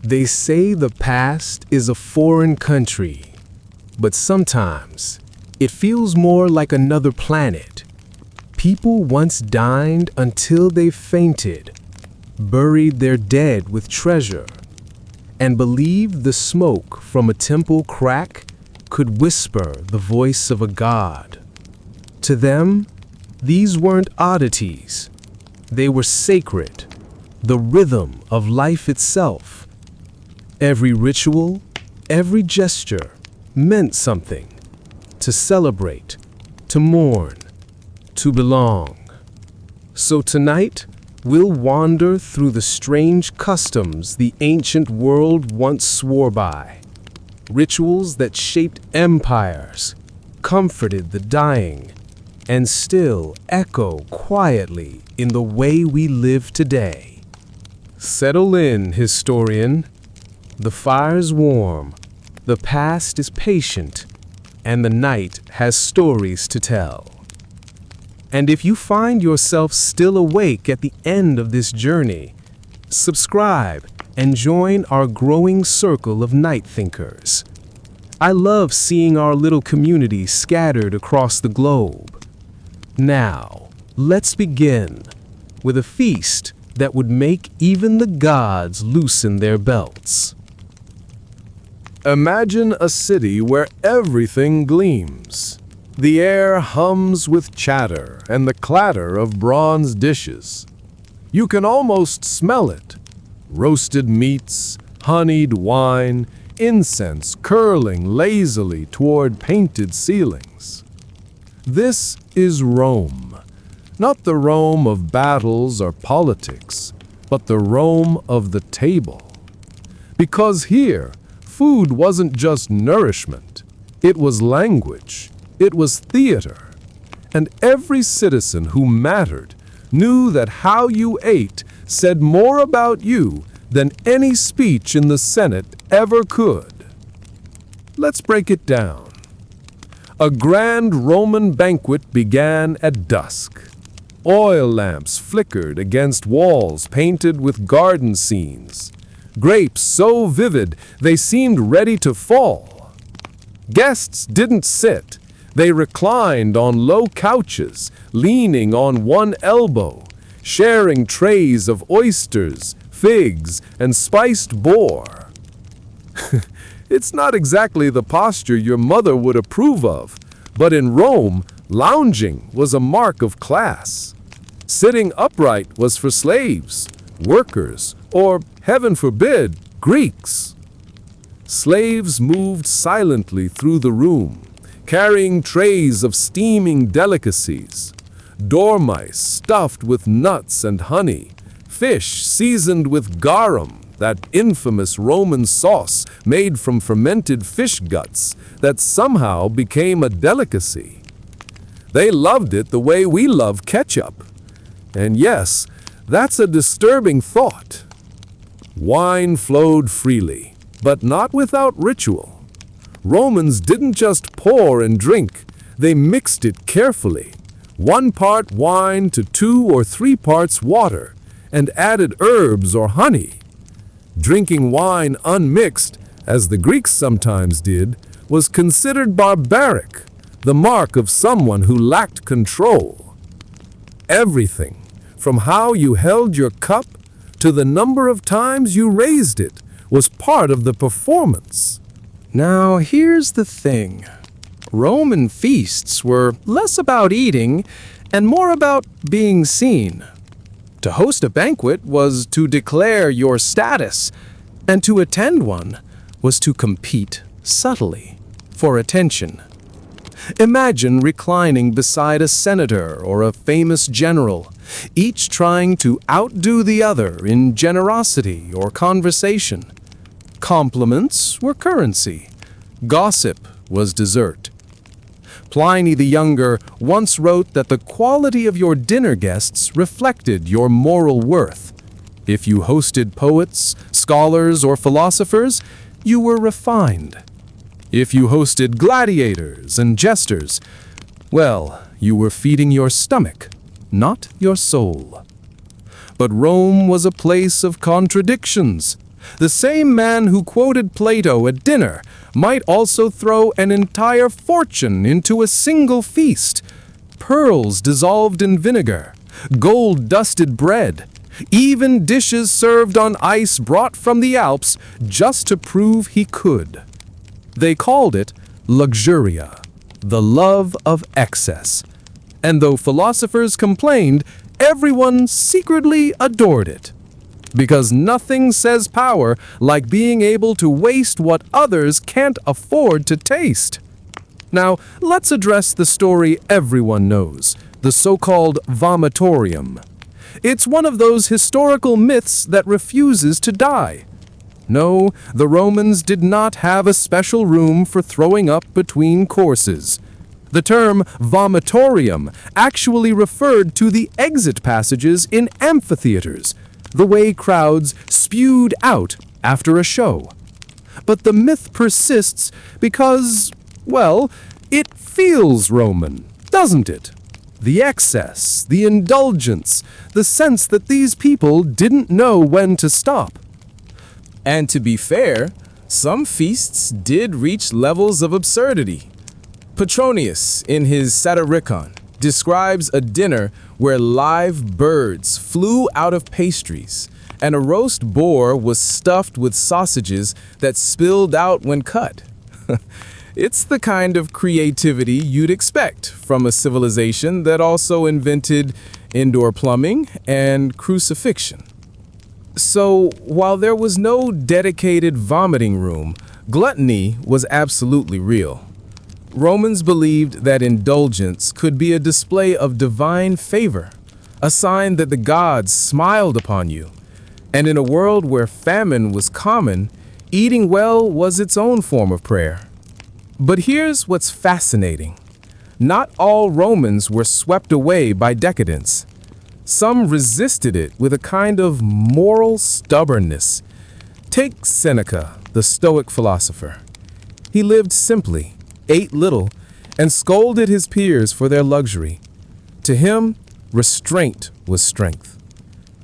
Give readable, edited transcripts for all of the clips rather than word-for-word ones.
They say the past is a foreign country, but sometimes it feels more like another planet. People once dined until they fainted, buried their dead with treasure, and believed the smoke from a temple crack could whisper the voice of a god. To them, these weren't oddities. They were sacred, the rhythm of life itself. Every ritual, every gesture meant something. To celebrate, to mourn, to belong. So tonight, we'll wander through the strange customs the ancient world once swore by. Rituals that shaped empires, comforted the dying, and still echo quietly in the way we live today. Settle in, historian. The fire's warm, the past is patient, and the night has stories to tell. And if you find yourself still awake at the end of this journey, subscribe and join our growing circle of night thinkers. I love seeing our little community scattered across the globe. Now, let's begin with a feast that would make even the gods loosen their belts. Imagine a city where everything gleams. The air hums with chatter and the clatter of bronze dishes. You can almost smell it. Roasted meats, honeyed wine, incense curling lazily toward painted ceilings. This is Rome. Not the Rome of battles or politics, but the Rome of the table. Because here, food wasn't just nourishment, it was language, it was theater, and every citizen who mattered knew that how you ate said more about you than any speech in the Senate ever could. Let's break it down. A grand Roman banquet began at dusk. Oil lamps flickered against walls painted with garden scenes. Grapes so vivid they seemed ready to fall. Guests didn't sit. They reclined on low couches, leaning on one elbow, sharing trays of oysters, figs, and spiced boar. It's not exactly the posture your mother would approve of, but in Rome, lounging was a mark of class. Sitting upright was for slaves, workers, or, heaven forbid, Greeks. Slaves moved silently through the room, carrying trays of steaming delicacies. Dormice stuffed with nuts and honey, fish seasoned with garum, that infamous Roman sauce made from fermented fish guts that somehow became a delicacy. They loved it the way we love ketchup. And yes, that's a disturbing thought. Wine flowed freely, but not without ritual. Romans didn't just pour and drink, they mixed it carefully. 1 part wine to 2 or 3 parts water, and added herbs or honey. Drinking wine unmixed, as the Greeks sometimes did, was considered barbaric, the mark of someone who lacked control. Everything, from how you held your cup to the number of times you raised it, was part of the performance. Now, here's the thing. Roman feasts were less about eating and more about being seen. To host a banquet was to declare your status, and to attend one was to compete subtly for attention. Imagine reclining beside a senator or a famous general, each trying to outdo the other in generosity or conversation. Compliments were currency. Gossip was dessert. Pliny the Younger once wrote that the quality of your dinner guests reflected your moral worth. If you hosted poets, scholars, or philosophers, you were refined. If you hosted gladiators and jesters, well, you were feeding your stomach, not your soul. But Rome was a place of contradictions. The same man who quoted Plato at dinner might also throw an entire fortune into a single feast. Pearls dissolved in vinegar, gold-dusted bread, even dishes served on ice brought from the Alps just to prove he could. They called it luxuria, the love of excess. And though philosophers complained, everyone secretly adored it. Because nothing says power like being able to waste what others can't afford to taste. Now, let's address the story everyone knows, the so-called vomitorium. It's one of those historical myths that refuses to die. No, the Romans did not have a special room for throwing up between courses. The term vomitorium actually referred to the exit passages in amphitheaters, the way crowds spewed out after a show. But the myth persists because, well, it feels Roman, doesn't it? The excess, the indulgence, the sense that these people didn't know when to stop. And to be fair, some feasts did reach levels of absurdity. Petronius, in his Satyricon, describes a dinner where live birds flew out of pastries, and a roast boar was stuffed with sausages that spilled out when cut. It's the kind of creativity you'd expect from a civilization that also invented indoor plumbing and crucifixion. So, while there was no dedicated vomiting room, gluttony was absolutely real. Romans believed that indulgence could be a display of divine favor, a sign that the gods smiled upon you. And in a world where famine was common, eating well was its own form of prayer. But here's what's fascinating. Not all Romans were swept away by decadence. Some resisted it with a kind of moral stubbornness. Take Seneca, the Stoic philosopher. He lived simply, ate little, and scolded his peers for their luxury. To him, restraint was strength.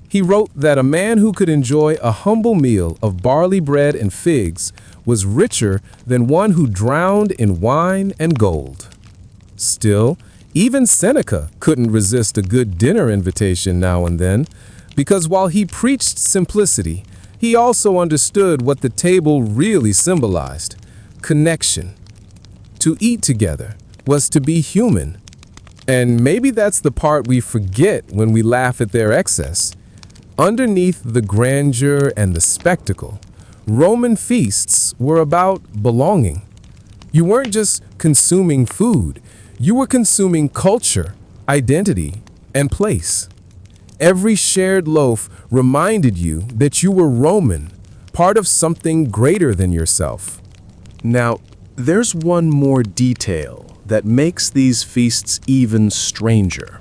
He wrote that a man who could enjoy a humble meal of barley bread and figs was richer than one who drowned in wine and gold. Still, even Seneca couldn't resist a good dinner invitation now and then, because while he preached simplicity, he also understood what the table really symbolized: connection. To eat together was to be human. And maybe that's the part we forget when we laugh at their excess. Underneath the grandeur and the spectacle, Roman feasts were about belonging. You weren't just consuming food, you were consuming culture, identity, and place. Every shared loaf reminded you that you were Roman, part of something greater than yourself. Now, there's one more detail that makes these feasts even stranger.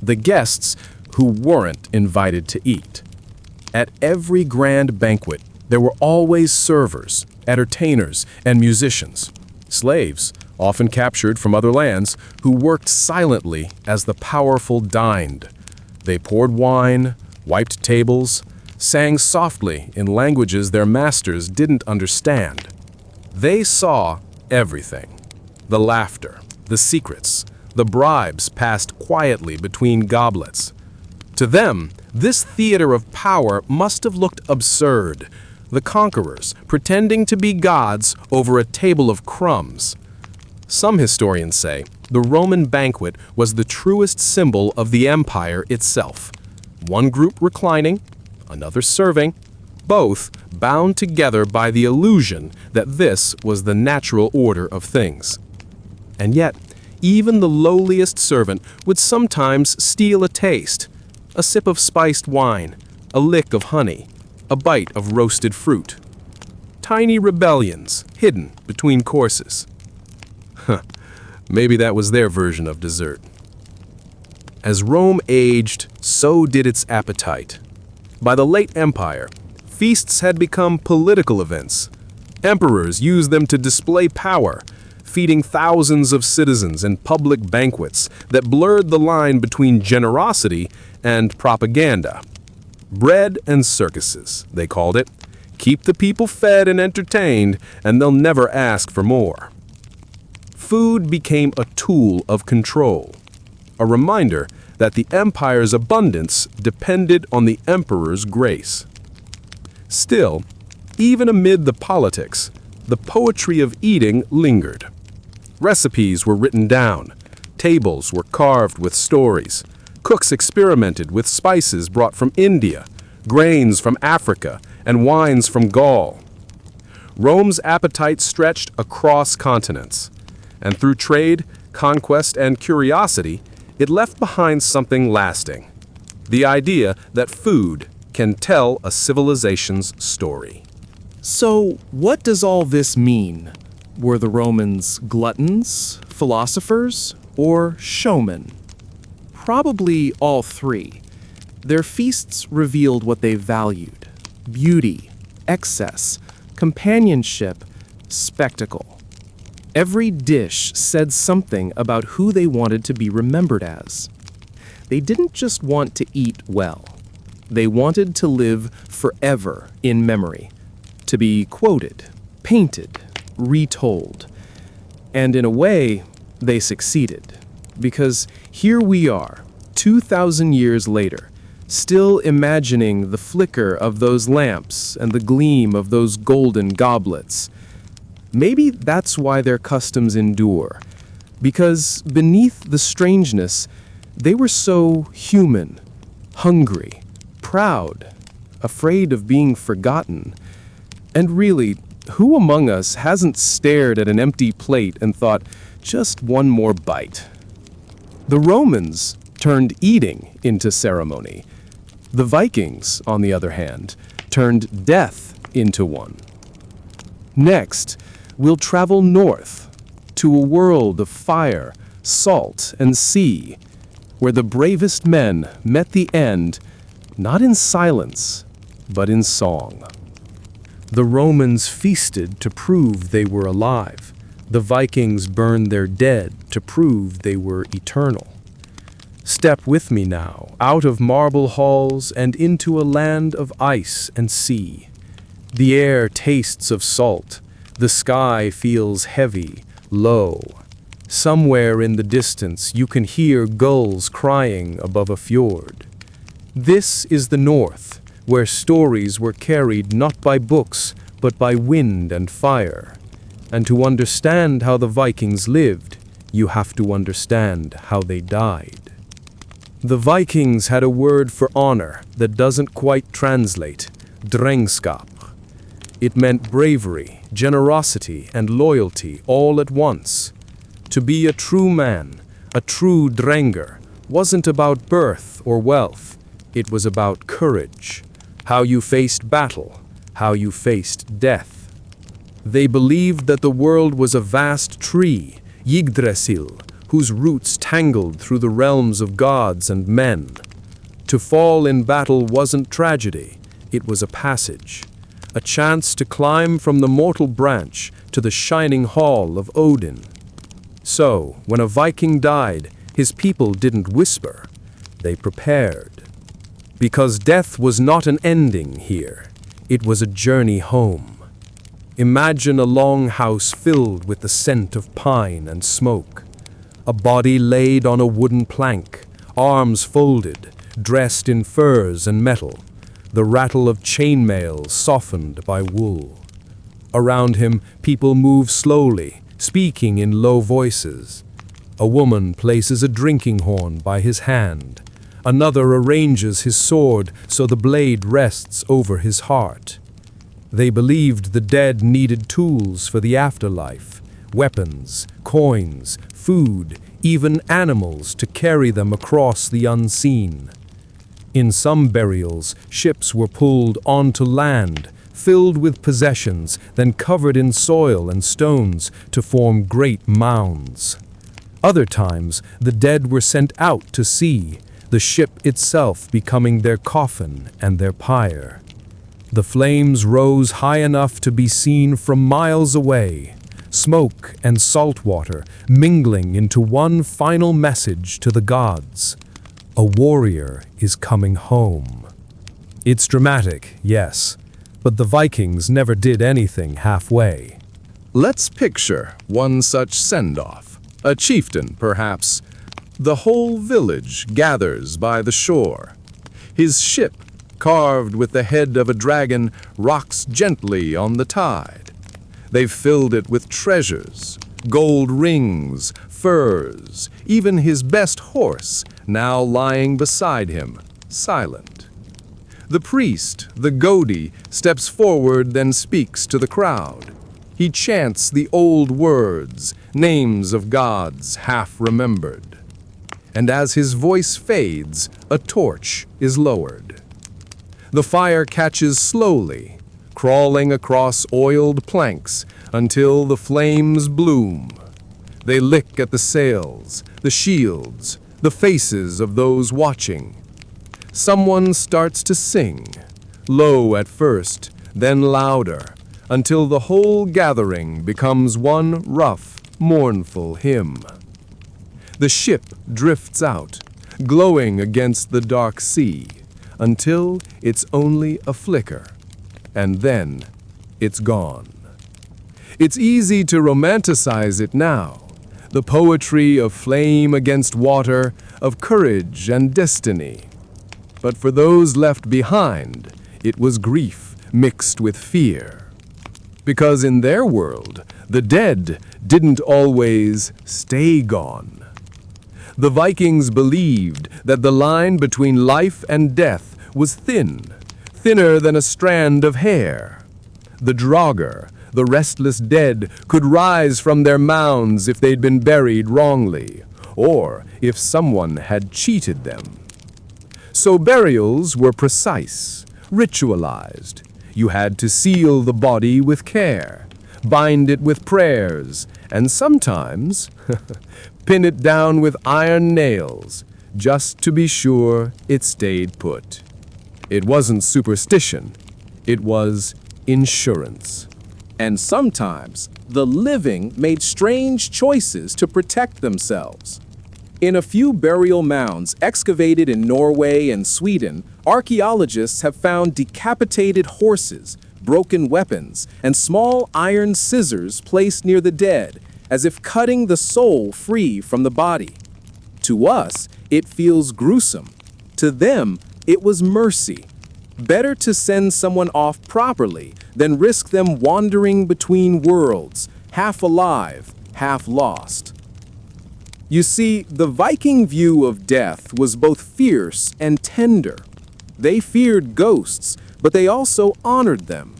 The guests who weren't invited to eat. At every grand banquet, there were always servers, entertainers, and musicians. Slaves, often captured from other lands, who worked silently as the powerful dined. They poured wine, wiped tables, sang softly in languages their masters didn't understand. They saw everything. The laughter, the secrets, the bribes passed quietly between goblets. To them, this theater of power must have looked absurd. The conquerors pretending to be gods over a table of crumbs. Some historians say the Roman banquet was the truest symbol of the empire itself. One group reclining, another serving, both bound together by the illusion that this was the natural order of things. And yet, even the lowliest servant would sometimes steal a taste, a sip of spiced wine, a lick of honey, a bite of roasted fruit. Tiny rebellions hidden between courses. Maybe that was their version of dessert. As Rome aged, so did its appetite. By the late empire, feasts had become political events. Emperors used them to display power, feeding thousands of citizens in public banquets that blurred the line between generosity and propaganda. Bread and circuses, they called it, Keep the people fed and entertained, and they'll never ask for more. Food became a tool of control, a reminder that the empire's abundance depended on the emperor's grace. Still, even amid the politics, the poetry of eating lingered. Recipes were written down, tables were carved with stories, cooks experimented with spices brought from India, grains from Africa, and wines from Gaul. Rome's appetite stretched across continents, and through trade, conquest, and curiosity, it left behind something lasting: the idea that food can tell a civilization's story. So, what does all this mean? Were the Romans gluttons, philosophers, or showmen? Probably all three. Their feasts revealed what they valued: beauty, excess, companionship, spectacle. Every dish said something about who they wanted to be remembered as. They didn't just want to eat well. They wanted to live forever in memory, to be quoted, painted, retold. And in a way, they succeeded. Because here we are, 2,000 years later, still imagining the flicker of those lamps and the gleam of those golden goblets. Maybe that's why their customs endure, because beneath the strangeness, they were so human, hungry, proud, afraid of being forgotten. And really, who among us hasn't stared at an empty plate and thought, just one more bite? The Romans turned eating into ceremony. The Vikings, on the other hand, turned death into one. Next, we'll travel north to a world of fire, salt, and sea, where the bravest men met the end, not in silence, but in song. The Romans feasted to prove they were alive. The Vikings burned their dead to prove they were eternal. Step with me now, out of marble halls and into a land of ice and sea. The air tastes of salt. The sky feels heavy, low. Somewhere in the distance you can hear gulls crying above a fjord. This is the north, where stories were carried not by books, but by wind and fire. And to understand how the Vikings lived, you have to understand how they died. The Vikings had a word for honor that doesn't quite translate, drengskap. It meant bravery, generosity, and loyalty all at once. To be a true man, a true drenger, wasn't about birth or wealth. It was about courage, how you faced battle, how you faced death. They believed that the world was a vast tree, Yggdrasil, whose roots tangled through the realms of gods and men. To fall in battle wasn't tragedy, it was a passage, a chance to climb from the mortal branch to the shining hall of Odin. So, when a Viking died, his people didn't whisper, they prepared. Because death was not an ending here, it was a journey home. Imagine a long house filled with the scent of pine and smoke. A body laid on a wooden plank, arms folded, dressed in furs and metal, the rattle of chainmail softened by wool. Around him, people move slowly, speaking in low voices. A woman places a drinking horn by his hand. Another arranges his sword so the blade rests over his heart. They believed the dead needed tools for the afterlife, weapons, coins, food, even animals to carry them across the unseen. In some burials, ships were pulled onto land, filled with possessions, then covered in soil and stones to form great mounds. Other times, the dead were sent out to sea, the ship itself becoming their coffin and their pyre. The flames rose high enough to be seen from miles away, smoke and salt water mingling into one final message to the gods. A warrior is coming home. It's dramatic, yes, But the Vikings never did anything halfway. Let's picture one such send-off. A chieftain, perhaps. The whole village gathers by the shore. His ship, carved with the head of a dragon, rocks gently on the tide. They've filled it with treasures, gold rings, furs, even his best horse, now lying beside him, silent. The priest, the Godi, steps forward, then speaks to the crowd. He chants the old words, names of gods half remembered. And as his voice fades, a torch is lowered. The fire catches slowly, crawling across oiled planks until the flames bloom. They lick at the sails, the shields, the faces of those watching. Someone starts to sing, low at first, then louder, until the whole gathering becomes one rough, mournful hymn. The ship drifts out, glowing against the dark sea, until it's only a flicker, and then it's gone. It's easy to romanticize it now, the poetry of flame against water, of courage and destiny. But for those left behind, it was grief mixed with fear. Because in their world, the dead didn't always stay gone. The Vikings believed that the line between life and death was thin, thinner than a strand of hair. The Draugr, the restless dead, could rise from their mounds if they'd been buried wrongly, or if someone had cheated them. So burials were precise, ritualized. You had to seal the body with care, bind it with prayers, and sometimes pin it down with iron nails, just to be sure it stayed put. It wasn't superstition, it was insurance. And sometimes the living made strange choices to protect themselves. In a few burial mounds excavated in Norway and Sweden, archaeologists have found decapitated horses, broken weapons, and small iron scissors placed near the dead, as if cutting the soul free from the body. To us, it feels gruesome. To them, it was mercy. Better to send someone off properly than risk them wandering between worlds, half alive, half lost. You see, the Viking view of death was both fierce and tender. They feared ghosts, but they also honored them.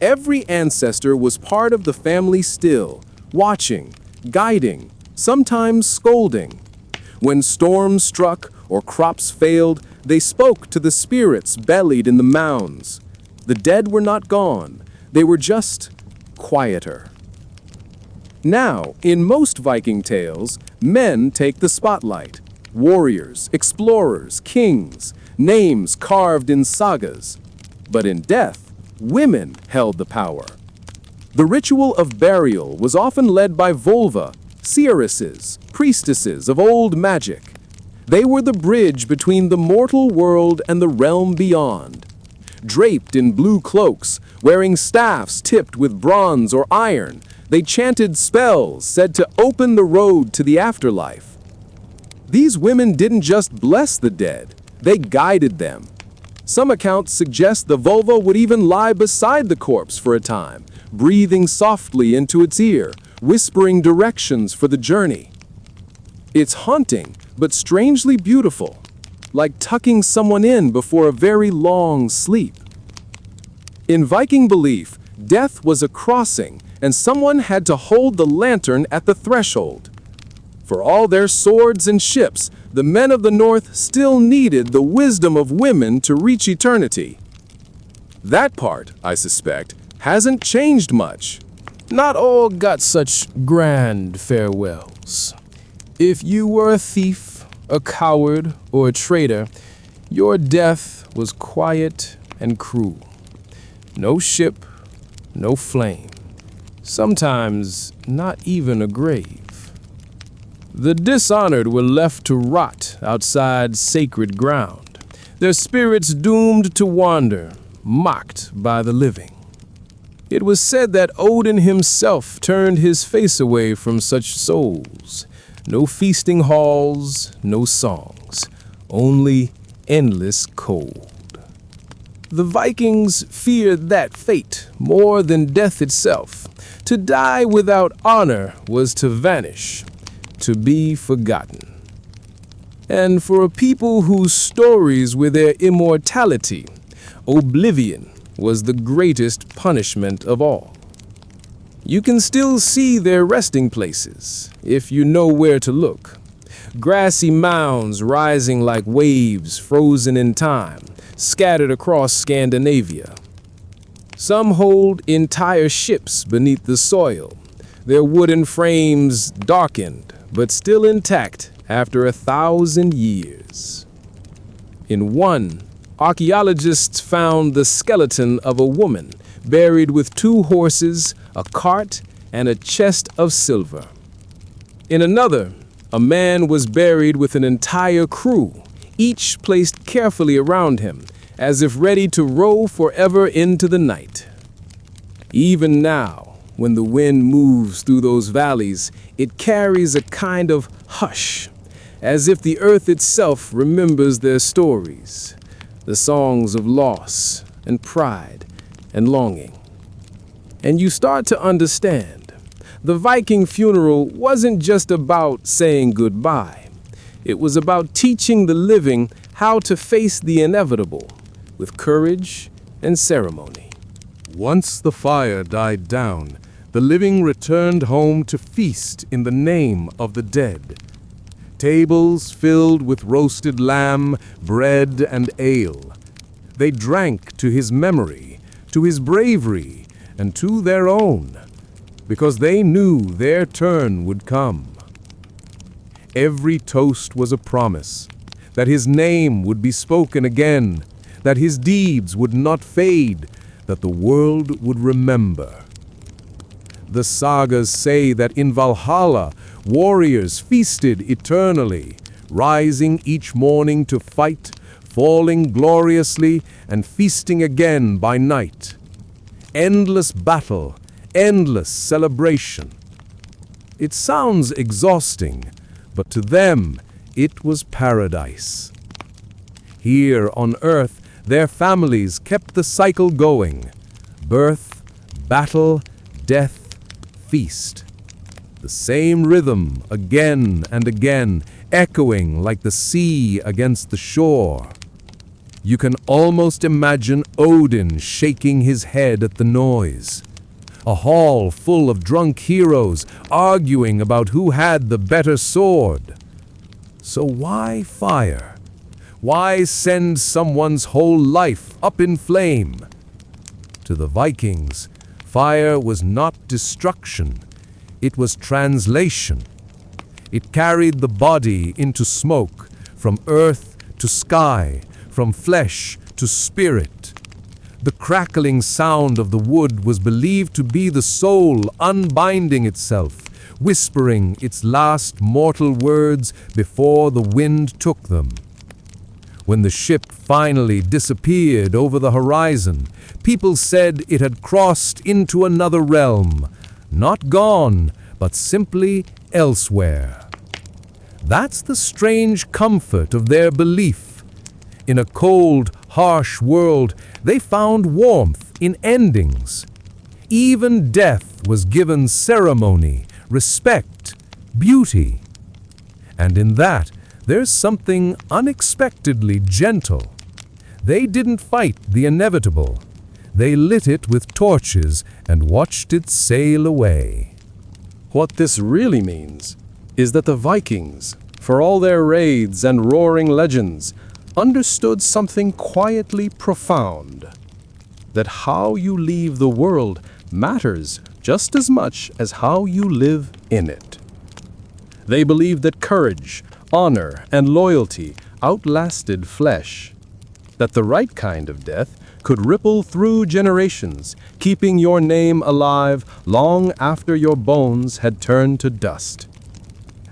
Every ancestor was part of the family still, watching, guiding, sometimes scolding. When storms struck or crops failed, they spoke to the spirits bellied in the mounds. The dead were not gone, they were just quieter. Now, in most Viking tales, men take the spotlight. Warriors, explorers, kings, names carved in sagas. But in death, women held the power. The ritual of burial was often led by Volva, seeresses, priestesses of old magic. They were the bridge between the mortal world and the realm beyond. Draped in blue cloaks, wearing staffs tipped with bronze or iron, they chanted spells said to open the road to the afterlife. These women didn't just bless the dead, they guided them. Some accounts suggest the vulva would even lie beside the corpse for a time, breathing softly into its ear, whispering directions for the journey. It's haunting, but strangely beautiful, like tucking someone in before a very long sleep. In Viking belief, death was a crossing, and someone had to hold the lantern at the threshold. For all their swords and ships, the men of the North still needed the wisdom of women to reach eternity. That part, I suspect, hasn't changed much. Not all got such grand farewells. If you were a thief, a coward, or a traitor, your death was quiet and cruel. No ship, no flame. Sometimes not even a grave. The dishonored were left to rot outside sacred ground, their spirits doomed to wander, mocked by the living. It was said that Odin himself turned his face away from such souls. No feasting halls, no songs, only endless cold. The Vikings feared that fate more than death itself. To die without honor was to vanish, to be forgotten. And for a people whose stories were their immortality, oblivion was the greatest punishment of all. You can still see their resting places, if you know where to look. Grassy mounds rising like waves frozen in time, scattered across Scandinavia. Some hold entire ships beneath the soil, their wooden frames darkened, but still intact after 1,000 years. In one, archaeologists found the skeleton of a woman buried with 2 horses, a cart, and a chest of silver. In another, a man was buried with an entire crew, each placed carefully around him, as if ready to row forever into the night. Even now, when the wind moves through those valleys, it carries a kind of hush, as if the earth itself remembers their stories, the songs of loss and pride and longing. And you start to understand, the Viking funeral wasn't just about saying goodbye. It was about teaching the living how to face the inevitable with courage and ceremony. Once the fire died down, the living returned home to feast in the name of the dead. Tables filled with roasted lamb, bread, and ale. They drank to his memory, to his bravery, and to their own, because they knew their turn would come. Every toast was a promise that his name would be spoken again, that his deeds would not fade, that the world would remember. The sagas say that in Valhalla, warriors feasted eternally, rising each morning to fight, falling gloriously, and feasting again by night. Endless battle, endless celebration. It sounds exhausting, but to them it was paradise. Here on earth, their families kept the cycle going. Birth, battle, death, feast. The same rhythm again and again, echoing like the sea against the shore. You can almost imagine Odin shaking his head at the noise. A hall full of drunk heroes arguing about who had the better sword. So why fire? Why send someone's whole life up in flame? To the Vikings, fire was not destruction, it was translation. It carried the body into smoke, from earth to sky, from flesh to spirit. The crackling sound of the wood was believed to be the soul unbinding itself, whispering its last mortal words before the wind took them. When the ship finally disappeared over the horizon, people said it had crossed into another realm, not gone, but simply elsewhere. That's the strange comfort of their belief. In a cold, harsh world, they found warmth in endings. Even death was given ceremony, respect, beauty. And in that, there's something unexpectedly gentle. They didn't fight the inevitable. They lit it with torches and watched it sail away. What this really means is that the Vikings, for all their raids and roaring legends, understood something quietly profound. That how you leave the world matters just as much as how you live in it. They believed that courage, honor, and loyalty outlasted flesh. That the right kind of death could ripple through generations, keeping your name alive long after your bones had turned to dust.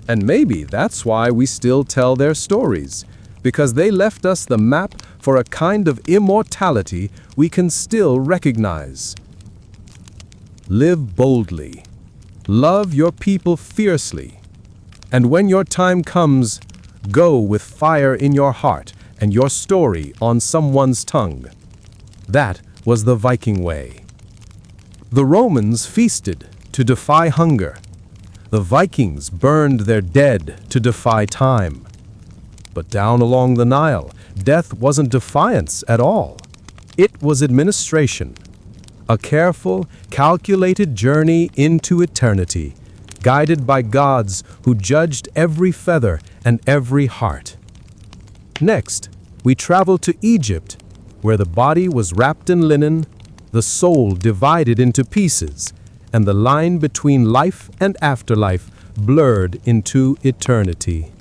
And maybe that's why we still tell their stories, because they left us the map for a kind of immortality we can still recognize. Live boldly. Love your people fiercely. And when your time comes, go with fire in your heart and your story on someone's tongue. That was the Viking way. The Romans feasted to defy hunger. The Vikings burned their dead to defy time. But down along the Nile, death wasn't defiance at all. It was administration. A careful, calculated journey into eternity, guided by gods who judged every feather and every heart. Next, we travel to Egypt, where the body was wrapped in linen, the soul divided into pieces, and the line between life and afterlife blurred into eternity.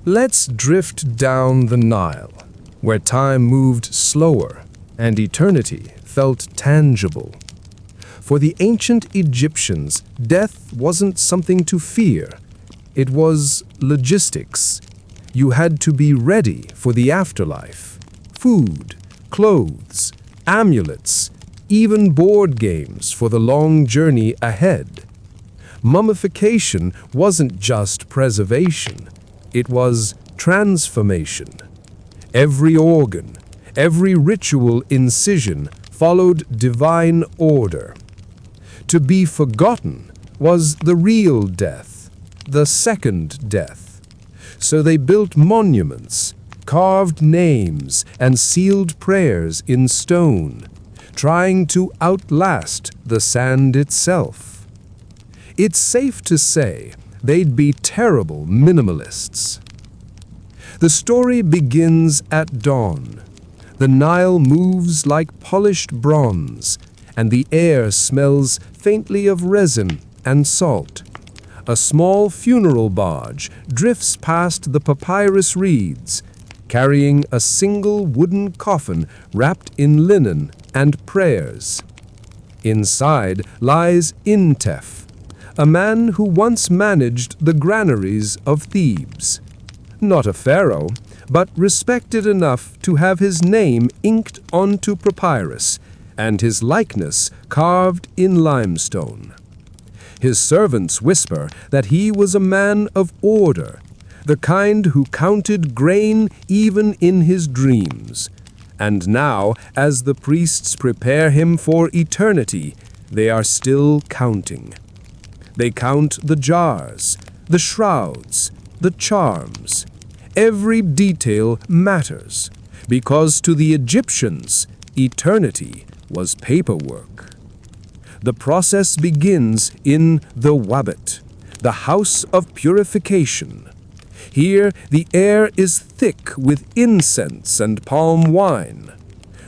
Let's drift down the Nile, where time moved slower and eternity felt tangible. For the ancient Egyptians, death wasn't something to fear. It was logistics. You had to be ready for the afterlife. Food, clothes, amulets, even board games for the long journey ahead. Mummification wasn't just preservation. It was transformation. Every organ, every ritual incision followed divine order. To be forgotten was the real death, the second death. So they built monuments, carved names, and sealed prayers in stone, trying to outlast the sand itself. It's safe to say they'd be terrible minimalists. The story begins at dawn. The Nile moves like polished bronze, and the air smells faintly of resin and salt. A small funeral barge drifts past the papyrus reeds, carrying a single wooden coffin wrapped in linen and prayers. Inside lies Intef, a man who once managed the granaries of Thebes. Not a pharaoh, but respected enough to have his name inked onto papyrus and his likeness carved in limestone. His servants whisper that he was a man of order, the kind who counted grain even in his dreams. And now, as the priests prepare him for eternity, they are still counting. They count the jars, the shrouds, the charms. Every detail matters, because to the Egyptians, eternity was paperwork. The process begins in the Wabbit, the house of purification. Here, the air is thick with incense and palm wine.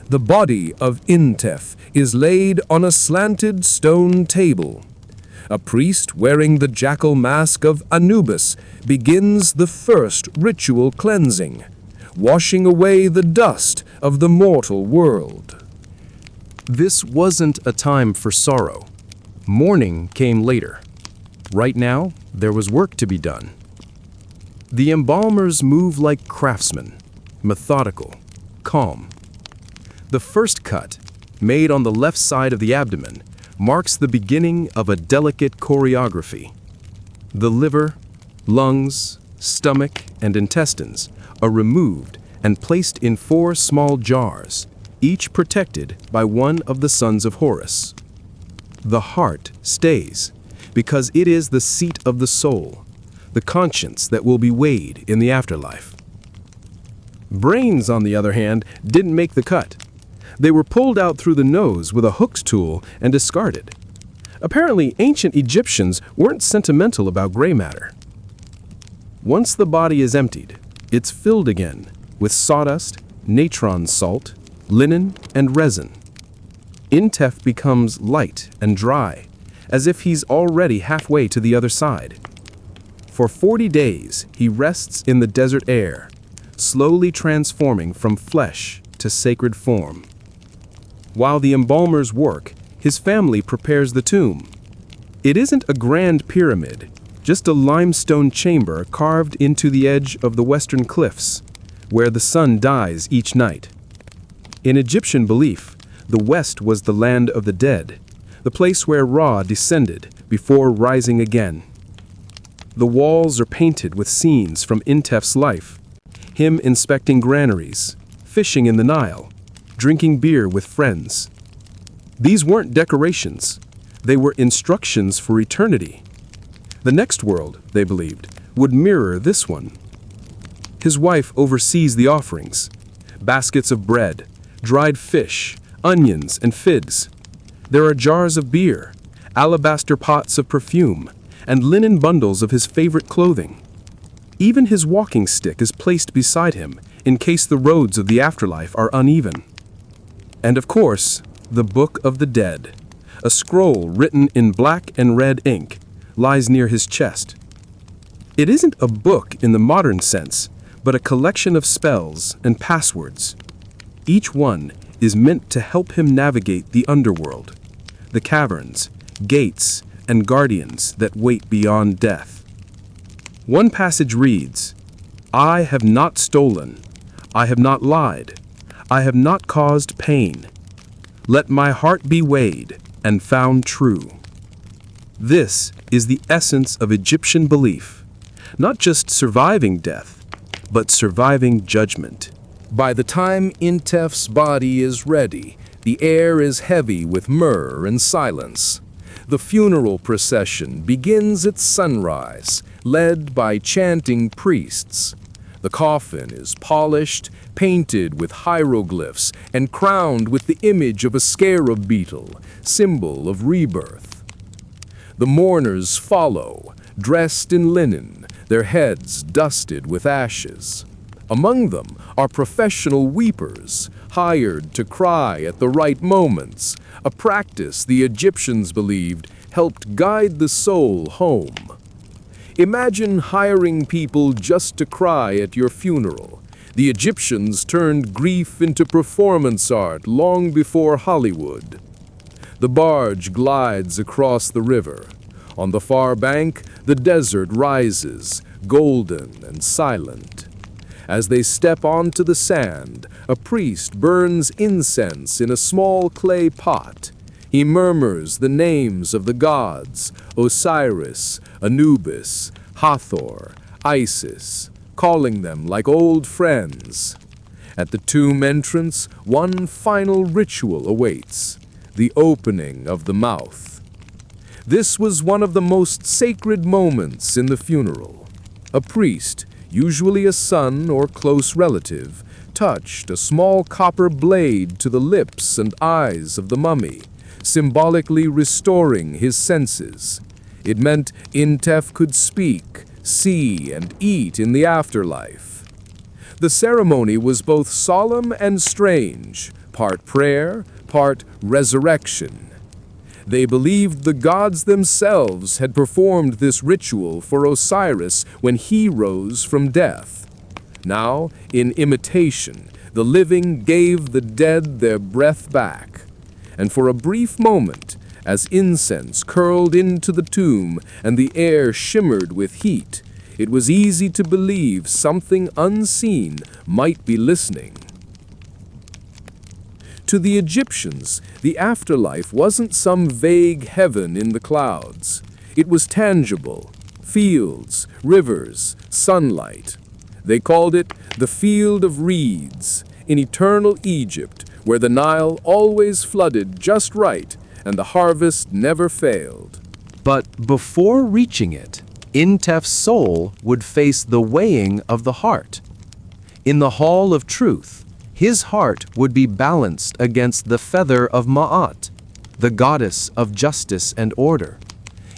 The body of Intef is laid on a slanted stone table. A priest wearing the jackal mask of Anubis begins the first ritual cleansing, washing away the dust of the mortal world. This wasn't a time for sorrow. Mourning came later. Right now, there was work to be done. The embalmers move like craftsmen, methodical, calm. The first cut, made on the left side of the abdomen, marks the beginning of a delicate choreography. The liver, lungs, stomach, and intestines are removed and placed in 4 small jars, each protected by one of the sons of Horus. The heart stays, because it is the seat of the soul, the conscience that will be weighed in the afterlife. Brains, on the other hand, didn't make the cut. They were pulled out through the nose with a hooked tool and discarded. Apparently, ancient Egyptians weren't sentimental about gray matter. Once the body is emptied, it's filled again with sawdust, natron salt, linen, and resin. Intef becomes light and dry, as if he's already halfway to the other side. For 40 days, he rests in the desert air, slowly transforming from flesh to sacred form. While the embalmers work, his family prepares the tomb. It isn't a grand pyramid, just a limestone chamber carved into the edge of the western cliffs, where the sun dies each night. In Egyptian belief, the West was the land of the dead, the place where Ra descended before rising again. The walls are painted with scenes from Intef's life, him inspecting granaries, fishing in the Nile, drinking beer with friends. These weren't decorations, they were instructions for eternity. The next world, they believed, would mirror this one. His wife oversees the offerings, baskets of bread, dried fish, onions, and figs. There are jars of beer, alabaster pots of perfume, and linen bundles of his favorite clothing. Even his walking stick is placed beside him in case the roads of the afterlife are uneven. And of course, the Book of the Dead, a scroll written in black and red ink, lies near his chest. It isn't a book in the modern sense, but a collection of spells and passwords. Each one is meant to help him navigate the underworld, the caverns, gates, and guardians that wait beyond death. One passage reads, "I have not stolen, I have not lied, I have not caused pain. Let my heart be weighed and found true." This is the essence of Egyptian belief, not just surviving death, but surviving judgment. By the time Intef's body is ready, the air is heavy with myrrh and silence. The funeral procession begins at sunrise, led by chanting priests. The coffin is polished, painted with hieroglyphs, and crowned with the image of a scarab beetle, symbol of rebirth. The mourners follow, dressed in linen, their heads dusted with ashes. Among them are professional weepers, hired to cry at the right moments, a practice the Egyptians believed helped guide the soul home. Imagine hiring people just to cry at your funeral. The Egyptians turned grief into performance art long before Hollywood. The barge glides across the river. On the far bank, the desert rises, golden and silent. As they step onto the sand, a priest burns incense in a small clay pot. He murmurs the names of the gods, Osiris, Anubis, Hathor, Isis, calling them like old friends. At the tomb entrance, one final ritual awaits, the opening of the mouth. This was one of the most sacred moments in the funeral. A priest, usually a son or close relative, touched a small copper blade to the lips and eyes of the mummy, symbolically restoring his senses. It meant Intef could speak, see, and eat in the afterlife. The ceremony was both solemn and strange, part prayer, part resurrection. They believed the gods themselves had performed this ritual for Osiris when he rose from death. Now, in imitation, the living gave the dead their breath back. And for a brief moment, as incense curled into the tomb and the air shimmered with heat, it was easy to believe something unseen might be listening. To the Egyptians, the afterlife wasn't some vague heaven in the clouds. It was tangible: fields, rivers, sunlight. They called it the Field of Reeds in eternal Egypt, where the Nile always flooded just right and the harvest never failed. But before reaching it, Intef's soul would face the weighing of the heart. In the Hall of Truth, his heart would be balanced against the feather of Ma'at, the goddess of justice and order.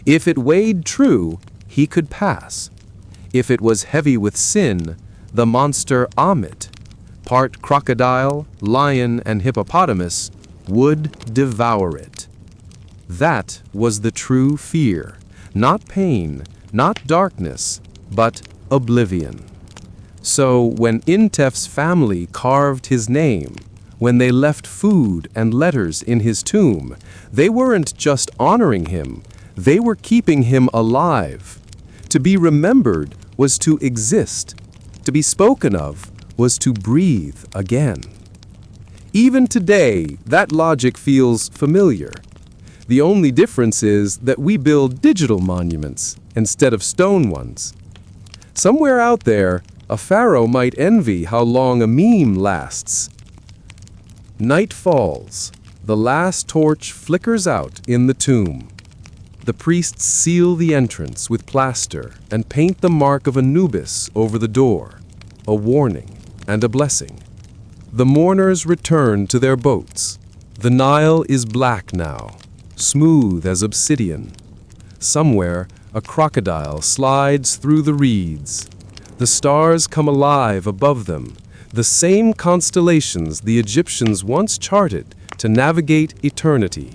If it weighed true, he could pass. If it was heavy with sin, the monster Amit, part crocodile, lion, and hippopotamus, would devour it. That was the true fear, not pain, not darkness, but oblivion. So when Intef's family carved his name, when they left food and letters in his tomb, they weren't just honoring him, they were keeping him alive. To be remembered was to exist. To be spoken of was to breathe again. Even today, that logic feels familiar. The only difference is that we build digital monuments instead of stone ones. Somewhere out there, a pharaoh might envy how long a meme lasts. Night falls. The last torch flickers out in the tomb. The priests seal the entrance with plaster and paint the mark of Anubis over the door, a warning and a blessing. The mourners return to their boats. The Nile is black now, smooth as obsidian. Somewhere, a crocodile slides through the reeds. The stars come alive above them, the same constellations the Egyptians once charted to navigate eternity.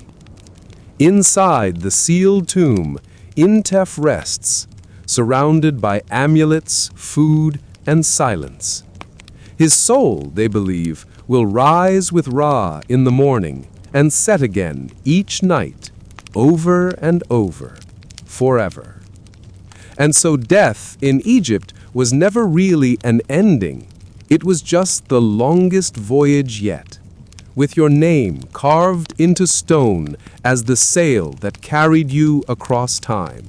Inside the sealed tomb, Intef rests, surrounded by amulets, food, and silence. His soul, they believe, will rise with Ra in the morning and set again each night, over and over, forever. And so death in Egypt was never really an ending. It was just the longest voyage yet, with your name carved into stone as the sail that carried you across time.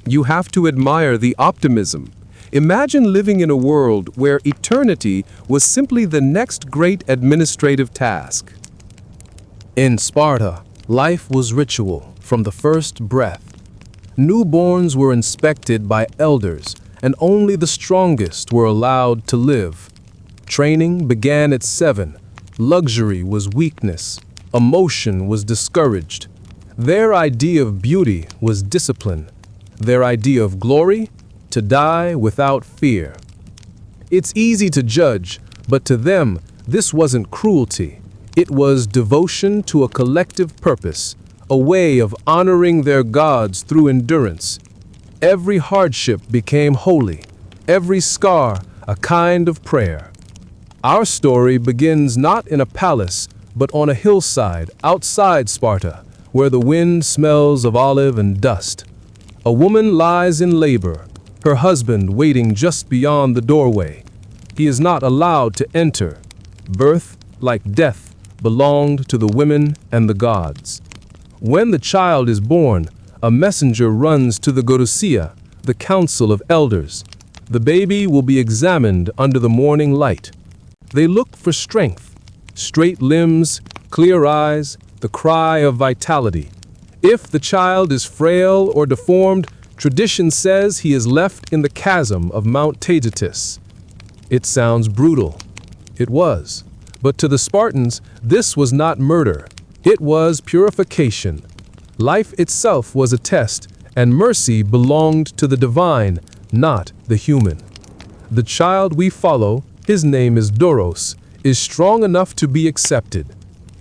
You have to admire the optimism. Imagine living in a world where eternity was simply the next great administrative task. In Sparta, life was ritual from the first breath. Newborns were inspected by elders, and only the strongest were allowed to live. Training began at 7. Luxury was weakness. Emotion was discouraged. Their idea of beauty was discipline. Their idea of glory, to die without fear. It's easy to judge, but to them, this wasn't cruelty. It was devotion to a collective purpose, a way of honoring their gods through endurance. Every hardship became holy, every scar a kind of prayer. Our story begins not in a palace, but on a hillside outside Sparta, where the wind smells of olive and dust. A woman lies in labor, her husband waiting just beyond the doorway. He is not allowed to enter. Birth, like death, belonged to the women and the gods. When the child is born, a messenger runs to the Godosia, the council of elders. The baby will be examined under the morning light. They look for strength, straight limbs, clear eyes, the cry of vitality. If the child is frail or deformed, tradition says he is left in the chasm of Mount Taygetus. It sounds brutal. It was. But to the Spartans, this was not murder. It was purification. Life itself was a test, and mercy belonged to the divine, not the human. The child we follow, his name is Doros, is strong enough to be accepted.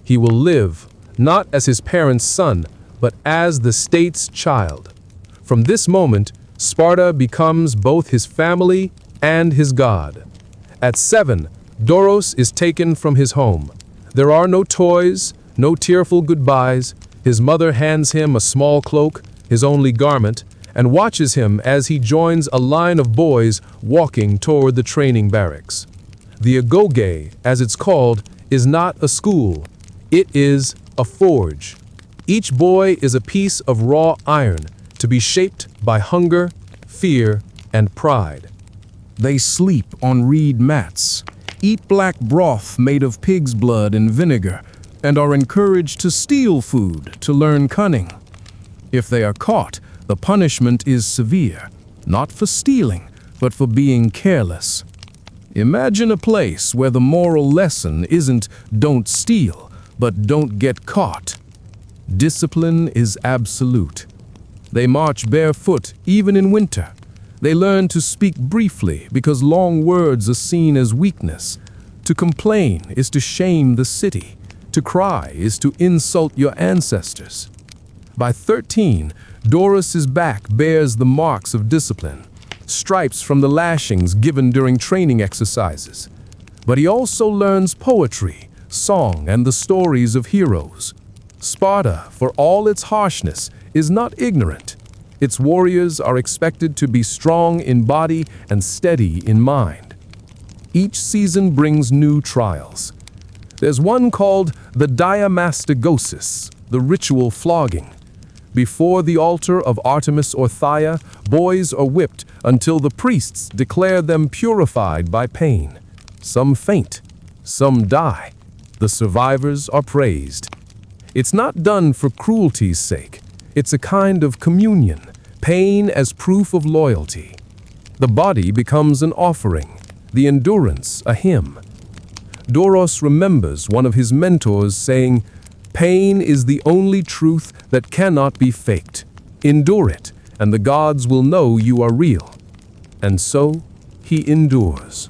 He will live, not as his parents' son, but as the state's child. From this moment, Sparta becomes both his family and his god. At 7, Doros is taken from his home. There are no toys, no tearful goodbyes. His mother hands him a small cloak, his only garment, and watches him as he joins a line of boys walking toward the training barracks. The agoge, as it's called, is not a school. It is a forge. Each boy is a piece of raw iron to be shaped by hunger, fear, and pride. They sleep on reed mats, eat black broth made of pig's blood and vinegar, and are encouraged to steal food to learn cunning. If they are caught, the punishment is severe, not for stealing, but for being careless. Imagine a place where the moral lesson isn't don't steal, but don't get caught. Discipline is absolute. They march barefoot even in winter. They learn to speak briefly because long words are seen as weakness. To complain is to shame the city. To cry is to insult your ancestors. By 13, Doros's back bears the marks of discipline, stripes from the lashings given during training exercises. But he also learns poetry, song, and the stories of heroes. Sparta, for all its harshness, is not ignorant. Its warriors are expected to be strong in body and steady in mind. Each season brings new trials. There's one called the diamastagosis, the ritual flogging. Before the altar of Artemis or Thea, boys are whipped until the priests declare them purified by pain. Some faint, some die. The survivors are praised. It's not done for cruelty's sake. It's a kind of communion, pain as proof of loyalty. The body becomes an offering, the endurance a hymn. Doros remembers one of his mentors saying, "Pain is the only truth that cannot be faked. Endure it, and the gods will know you are real." And so, he endures.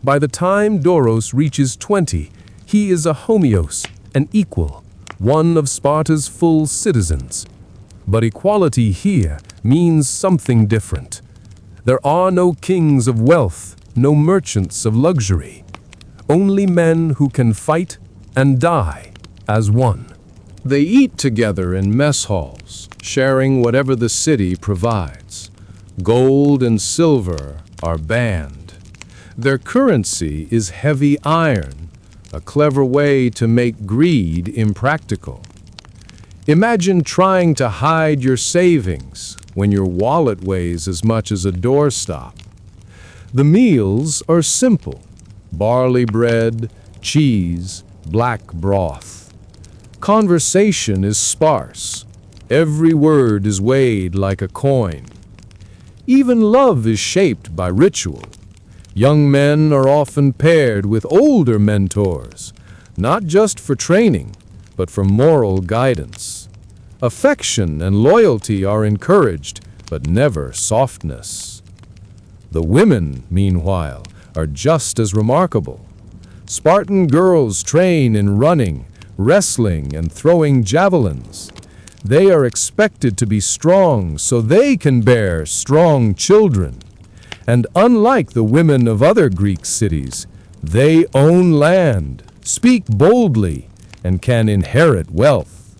By the time Doros reaches 20, he is a homeos, an equal, one of Sparta's full citizens. But equality here means something different. There are no kings of wealth, no merchants of luxury. Only men who can fight and die as one. They eat together in mess halls, sharing whatever the city provides. Gold and silver are banned. Their currency is heavy iron, a clever way to make greed impractical. Imagine trying to hide your savings when your wallet weighs as much as a doorstop. The meals are simple: barley bread, cheese, black broth. Conversation is sparse. Every word is weighed like a coin. Even love is shaped by ritual. Young men are often paired with older mentors, not just for training, but for moral guidance. Affection and loyalty are encouraged, but never softness. The women, meanwhile, are just as remarkable. Spartan girls train in running, wrestling, and throwing javelins. They are expected to be strong so they can bear strong children. And unlike the women of other Greek cities, they own land, speak boldly, and can inherit wealth.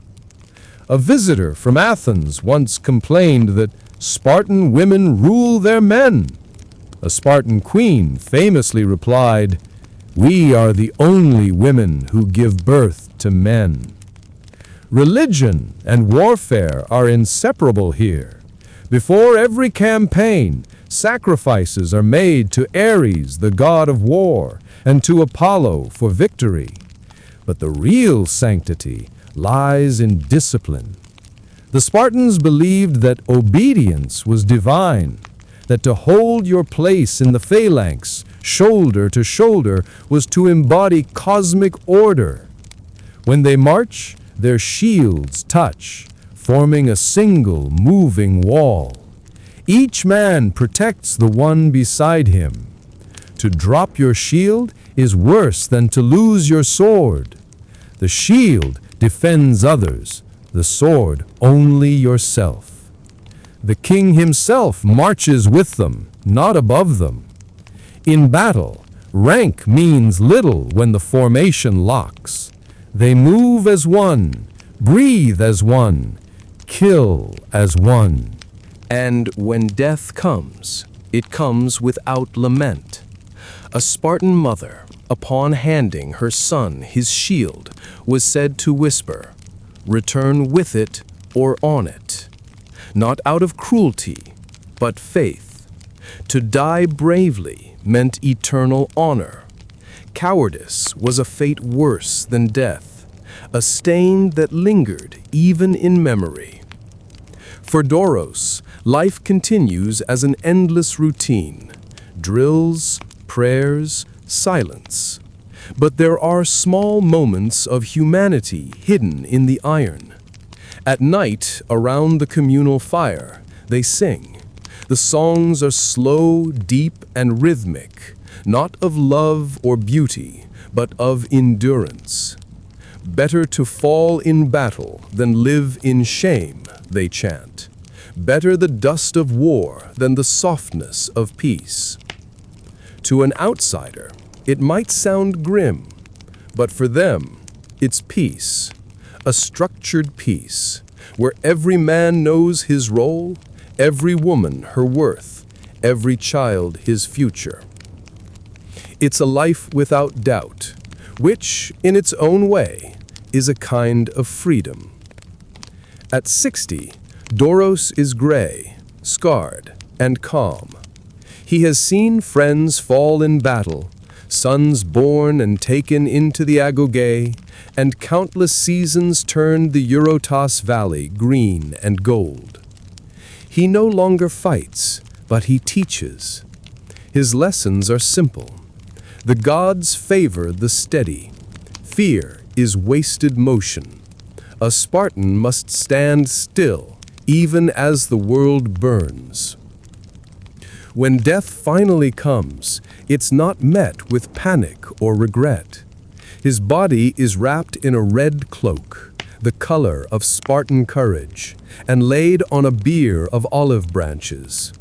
A visitor from Athens once complained that Spartan women rule their men. A Spartan queen famously replied, "We are the only women who give birth to men." Religion and warfare are inseparable here. Before every campaign, sacrifices are made to Ares, the god of war, and to Apollo for victory. But the real sanctity lies in discipline. The Spartans believed that obedience was divine, that to hold your place in the phalanx, shoulder to shoulder, was to embody cosmic order. When they march, their shields touch, forming a single moving wall. Each man protects the one beside him. To drop your shield is worse than to lose your sword. The shield defends others, the sword only yourself. The king himself marches with them, not above them. In battle, rank means little when the formation locks. They move as one, breathe as one, kill as one. And when death comes, it comes without lament. A Spartan mother, upon handing her son his shield, was said to whisper, "Return with it or on it." Not out of cruelty, but faith. To die bravely meant eternal honor. Cowardice was a fate worse than death, a stain that lingered even in memory. For Doros, life continues as an endless routine: drills, prayers, silence. But there are small moments of humanity hidden in the iron. At night, around the communal fire, they sing. The songs are slow, deep, and rhythmic, not of love or beauty, but of endurance. Better to fall in battle than live in shame, they chant. Better the dust of war than the softness of peace. To an outsider, it might sound grim, but for them, it's peace. A structured peace, where every man knows his role, every woman her worth, every child his future. It's a life without doubt, which, in its own way, is a kind of freedom. At 60, Doros is gray, scarred, and calm. He has seen friends fall in battle, sons born and taken into the Agogé, and countless seasons turned the Eurotas Valley green and gold. He no longer fights, but he teaches. His lessons are simple. The gods favor the steady. Fear is wasted motion. A Spartan must stand still, even as the world burns. When death finally comes, it's not met with panic or regret. His body is wrapped in a red cloak, the color of Spartan courage, and laid on a bier of olive branches.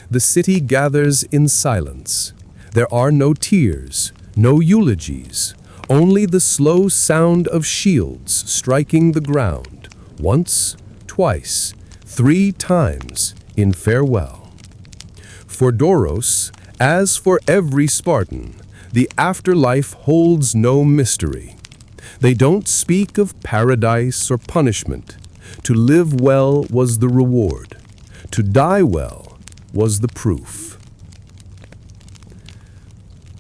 The city gathers in silence. There are no tears, no eulogies, only the slow sound of shields striking the ground, once, twice, 3 times in farewell. For Doros, as for every Spartan, the afterlife holds no mystery. They don't speak of paradise or punishment. To live well was the reward. To die well was the proof.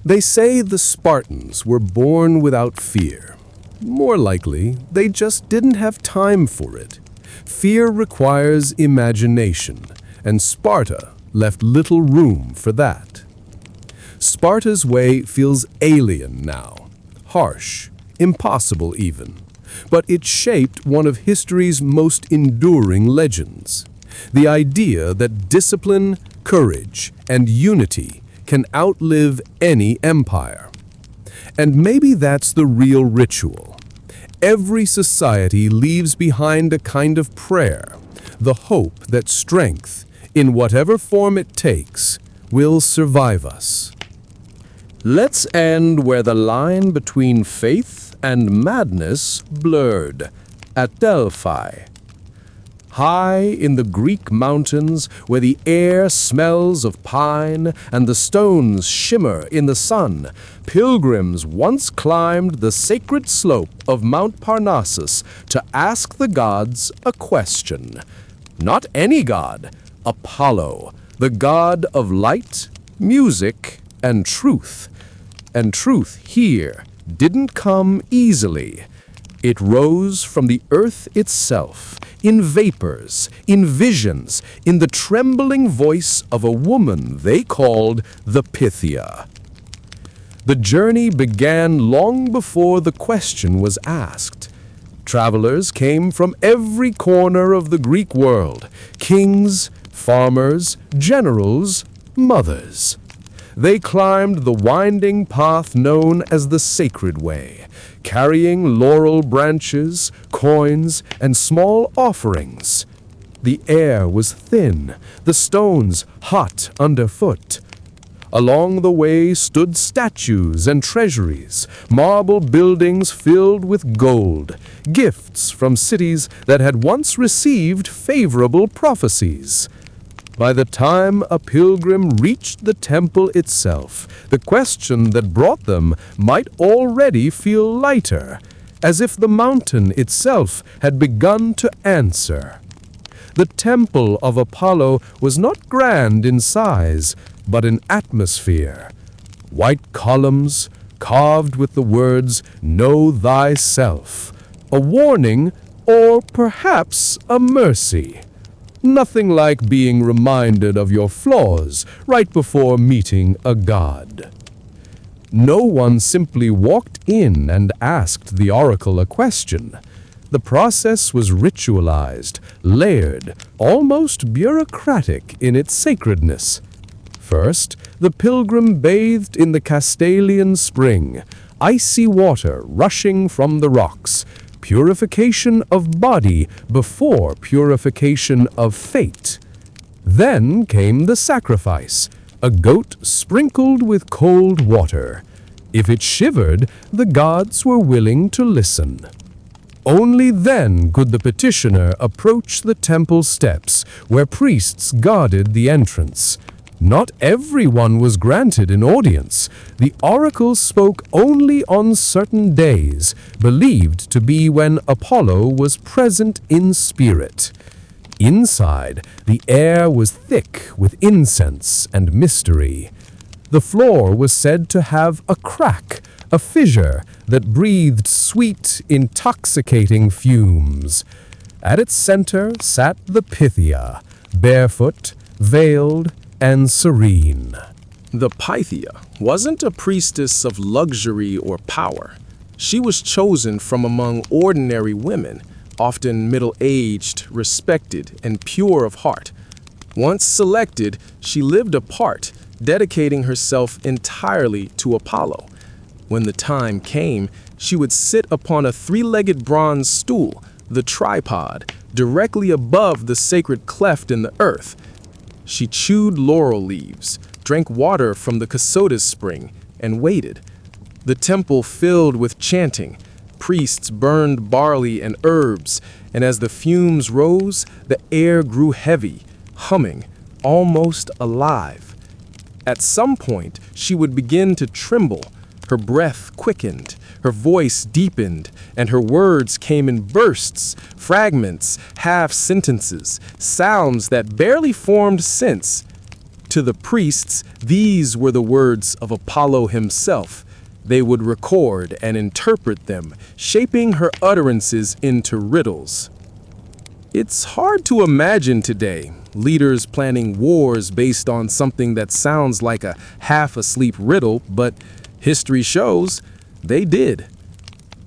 They say the Spartans were born without fear. More likely, they just didn't have time for it. Fear requires imagination, and Sparta left little room for that. Sparta's way feels alien now, harsh, impossible even, but it shaped one of history's most enduring legends. The idea that discipline, courage, and unity can outlive any empire. And maybe that's the real ritual. Every society leaves behind a kind of prayer, the hope that strength, in whatever form it takes, will survive us. Let's end where the line between faith and madness blurred, at Delphi. High in the Greek mountains, where the air smells of pine and the stones shimmer in the sun, pilgrims once climbed the sacred slope of Mount Parnassus to ask the gods a question. Not any god, Apollo, the god of light, music, and truth. And truth here didn't come easily. It rose from the earth itself, in vapors, in visions, in the trembling voice of a woman they called the Pythia. The journey began long before the question was asked. Travelers came from every corner of the Greek world, kings, farmers, generals, mothers. They climbed the winding path known as the Sacred Way, carrying laurel branches, coins, and small offerings. The air was thin, the stones hot underfoot. Along the way stood statues and treasuries, marble buildings filled with gold, gifts from cities that had once received favorable prophecies. By the time a pilgrim reached the temple itself, the question that brought them might already feel lighter, as if the mountain itself had begun to answer. The temple of Apollo was not grand in size, but in atmosphere. White columns, carved with the words, "Know thyself," a warning or perhaps a mercy. Nothing like being reminded of your flaws right before meeting a god. No one simply walked in and asked the oracle a question. The process was ritualized, layered, almost bureaucratic in its sacredness. First, the pilgrim bathed in the Castalian spring, icy water rushing from the rocks, purification of body before purification of fate. Then came the sacrifice, a goat sprinkled with cold water. If it shivered, the gods were willing to listen. Only then could the petitioner approach the temple steps, where priests guarded the entrance. Not everyone was granted an audience. The oracle spoke only on certain days, believed to be when Apollo was present in spirit. Inside, the air was thick with incense and mystery. The floor was said to have a crack, a fissure that breathed sweet, intoxicating fumes. At its center sat the Pythia, barefoot, veiled, and serene. The Pythia wasn't a priestess of luxury or power. She was chosen from among ordinary women, often middle-aged, respected, and pure of heart. Once selected, she lived apart, dedicating herself entirely to Apollo. When the time came, she would sit upon a three-legged bronze stool, the tripod, directly above the sacred cleft in the earth. She chewed laurel leaves, drank water from the Casotis spring, and waited. The temple filled with chanting. Priests burned barley and herbs, and as the fumes rose, the air grew heavy, humming, almost alive. At some point, she would begin to tremble. Her breath quickened, her voice deepened, and her words came in bursts, fragments, half-sentences, sounds that barely formed sense. To the priests, these were the words of Apollo himself. They would record and interpret them, shaping her utterances into riddles. It's hard to imagine today, leaders planning wars based on something that sounds like a half-asleep riddle, but history shows they did.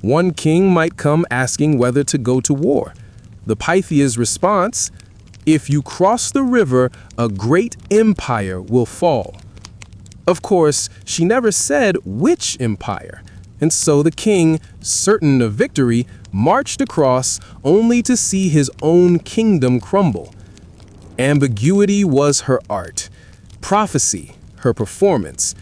One king might come asking whether to go to war. The Pythia's response, "If you cross the river, a great empire will fall." Of course, she never said which empire, and so the king, certain of victory, marched across only to see his own kingdom crumble. Ambiguity was her art, prophecy her performance.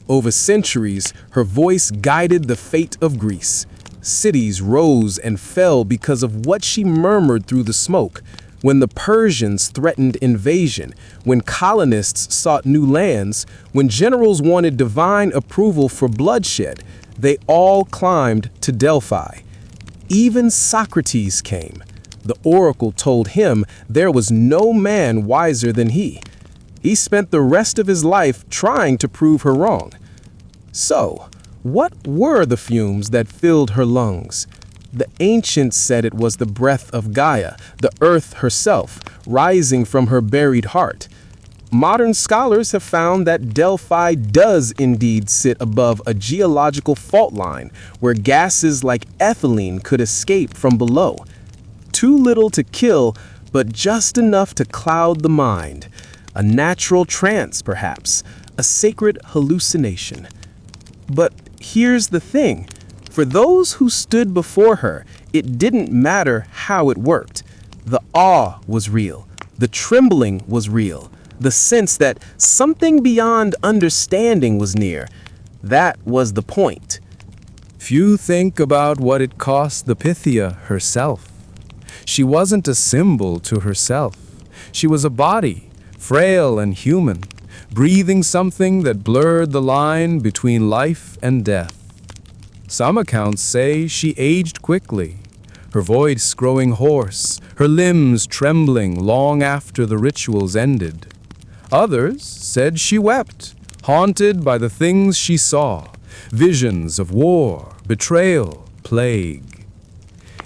Over centuries, her voice guided the fate of Greece. Cities rose and fell because of what she murmured through the smoke. When the Persians threatened invasion, when colonists sought new lands, when generals wanted divine approval for bloodshed, they all climbed to Delphi. Even Socrates came. The oracle told him there was no man wiser than he. He spent the rest of his life trying to prove her wrong. So, what were the fumes that filled her lungs? The ancients said it was the breath of Gaia, the earth herself, rising from her buried heart. Modern scholars have found that Delphi does indeed sit above a geological fault line where gases like ethylene could escape from below. Too little to kill, but just enough to cloud the mind. A natural trance, perhaps, a sacred hallucination. But here's the thing. For those who stood before her, it didn't matter how it worked. The awe was real. The trembling was real. The sense that something beyond understanding was near. That was the point. Few think about what it cost the Pythia herself. She wasn't a symbol to herself. She was a body, frail and human, breathing something that blurred the line between life and death. Some accounts say she aged quickly, her voice growing hoarse, her limbs trembling long after the rituals ended. Others said she wept, haunted by the things she saw, visions of war, betrayal, plague.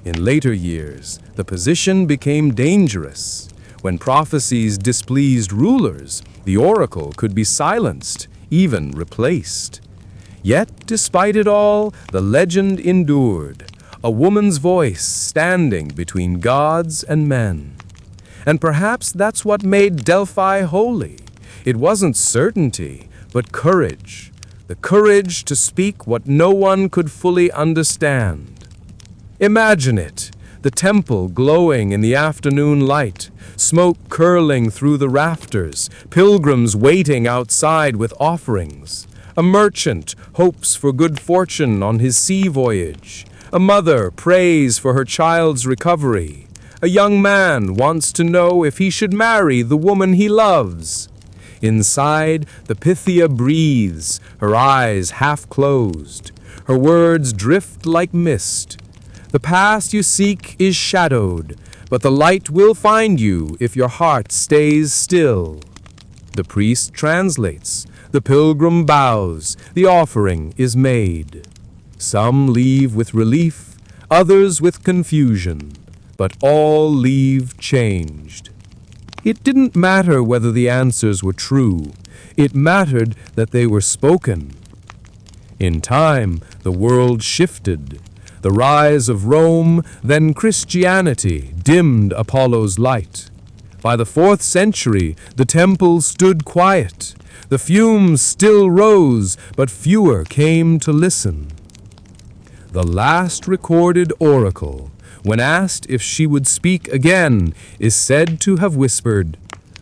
In later years, the position became dangerous. When prophecies displeased rulers, the oracle could be silenced, even replaced. Yet, despite it all, the legend endured, a woman's voice standing between gods and men. And perhaps that's what made Delphi holy. It wasn't certainty, but courage. The courage to speak what no one could fully understand. Imagine it, the temple glowing in the afternoon light, smoke curling through the rafters, pilgrims waiting outside with offerings. A merchant hopes for good fortune on his sea voyage. A mother prays for her child's recovery. A young man wants to know if he should marry the woman he loves. Inside, the Pythia breathes, her eyes half closed. Her words drift like mist. The past you seek is shadowed, but the light will find you if your heart stays still. The priest translates, the pilgrim bows, the offering is made. Some leave with relief, others with confusion, but all leave changed. It didn't matter whether the answers were true. It mattered that they were spoken. In time, the world shifted. The rise of Rome, then Christianity, dimmed Apollo's light. By the 4th century, the temple stood quiet. The fumes still rose, but fewer came to listen. The last recorded oracle, when asked if she would speak again, is said to have whispered,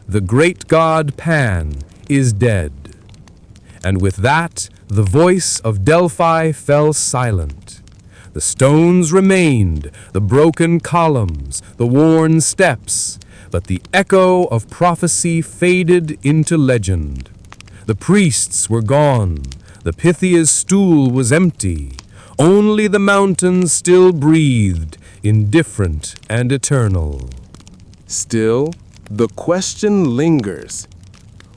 "The great god Pan is dead." And with that, the voice of Delphi fell silent. The stones remained, the broken columns, the worn steps, but the echo of prophecy faded into legend. The priests were gone, the Pythia's stool was empty, only the mountains still breathed, indifferent and eternal. Still, the question lingers.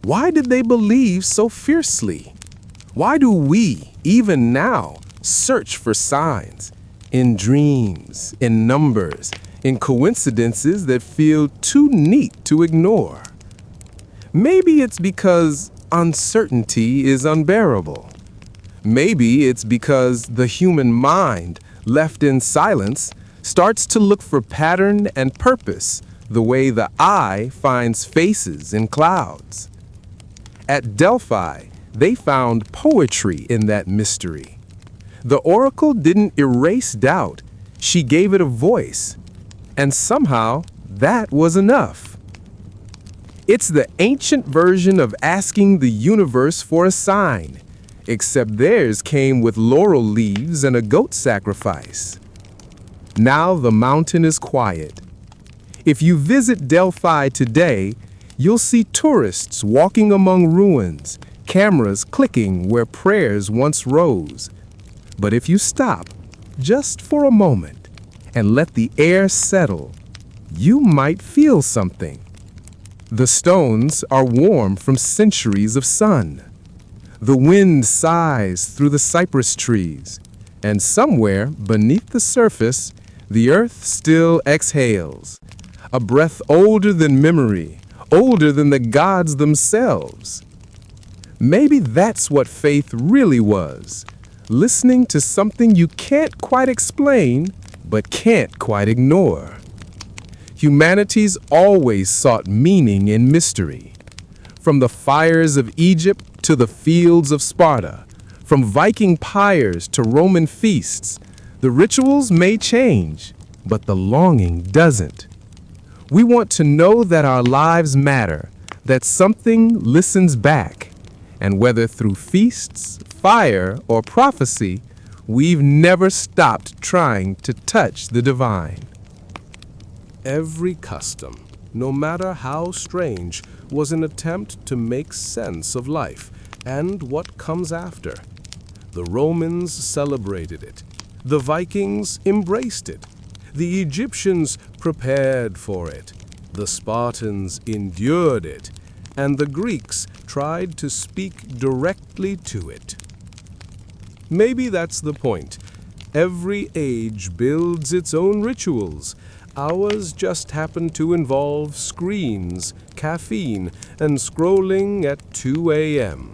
Why did they believe so fiercely? Why do we, even now, search for signs, in dreams, in numbers, in coincidences that feel too neat to ignore? Maybe it's because uncertainty is unbearable. Maybe it's because the human mind, left in silence, starts to look for pattern and purpose the way the eye finds faces in clouds. At Delphi, they found poetry in that mystery. The oracle didn't erase doubt, she gave it a voice, and somehow that was enough. It's the ancient version of asking the universe for a sign, except theirs came with laurel leaves and a goat sacrifice. Now the mountain is quiet. If you visit Delphi today, you'll see tourists walking among ruins, cameras clicking where prayers once rose. But if you stop, just for a moment, and let the air settle, you might feel something. The stones are warm from centuries of sun. The wind sighs through the cypress trees, and somewhere beneath the surface, the earth still exhales, a breath older than memory, older than the gods themselves. Maybe that's what faith really was, listening to something you can't quite explain, but can't quite ignore. Humanity's always sought meaning in mystery. From the fires of Egypt to the fields of Sparta, from Viking pyres to Roman feasts, the rituals may change, but the longing doesn't. We want to know that our lives matter, that something listens back, and whether through feasts, fire, or prophecy, we've never stopped trying to touch the divine. Every custom, no matter how strange, was an attempt to make sense of life and what comes after. The Romans celebrated it. The Vikings embraced it. The Egyptians prepared for it. The Spartans endured it. And the Greeks tried to speak directly to it. Maybe that's the point. Every age builds its own rituals. Ours just happen to involve screens, caffeine, and scrolling at 2 a.m.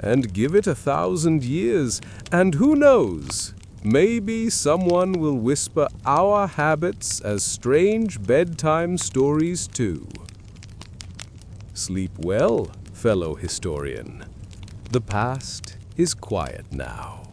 And give it 1,000 years, and who knows? Maybe someone will whisper our habits as strange bedtime stories too. Sleep well, fellow historian. The past is quiet now.